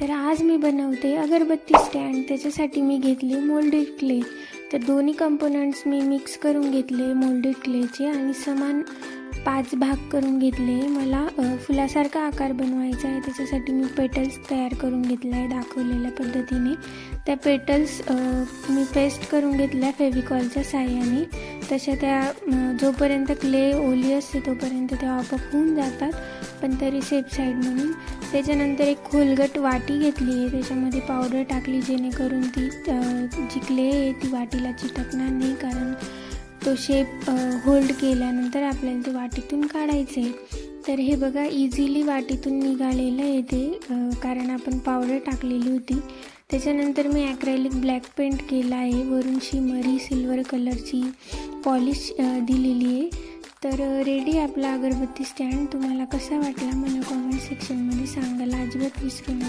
तर आज मी बनवते अगरबत्ती स्टँड. त्याच्यासाठी मी घेतले मोल्डेड क्ले. तर दोन्ही कंपोनंट्स मी मिक्स करून घेतले मोल्डेड क्लेचे आणि समान 5 भाग करून घेतले. मला फुलासारखा आकार बनवायचा आहे. त्याच्यासाठी मी पेटल्स तयार करून घेतला आहे दाखवलेल्या पद्धतीने. त्या पेटल्स मी पेस्ट करून घेतल्या फेविकॉलच्या साहाय्याने. तशा त्या जोपर्यंत क्ले ओली असते तोपर्यंत त्या आपोआप होऊन जातात, पण तरी सेफ साईड म्हणून. त्याच्यानंतर एक खोलगट वाटी घेतली आहे, त्याच्यामध्ये पावडर टाकली जेणेकरून ती जी क्ले आहे ती वाटीला चिटकणार नाही, कारण तो शेप होल्ड केल्यानंतर आपल्याला ते वाटीतून काढायचे. तर हे बघा इझिली वाटीतून निघालेलं आहे ते, कारण आपण पावडर टाकलेली होती. त्याच्यानंतर मी ॲक्रेलिक ब्लॅक पेंट केला आहे, वरून शिमरी सिल्वर कलरची पॉलिश दिलेली आहे. तर रेडी आपला अगरबत्ती स्टँड. तुम्हाला कसा वाटला मला कॉमेंट सेक्शनमध्ये सांगायला अजिबात विसरू नका.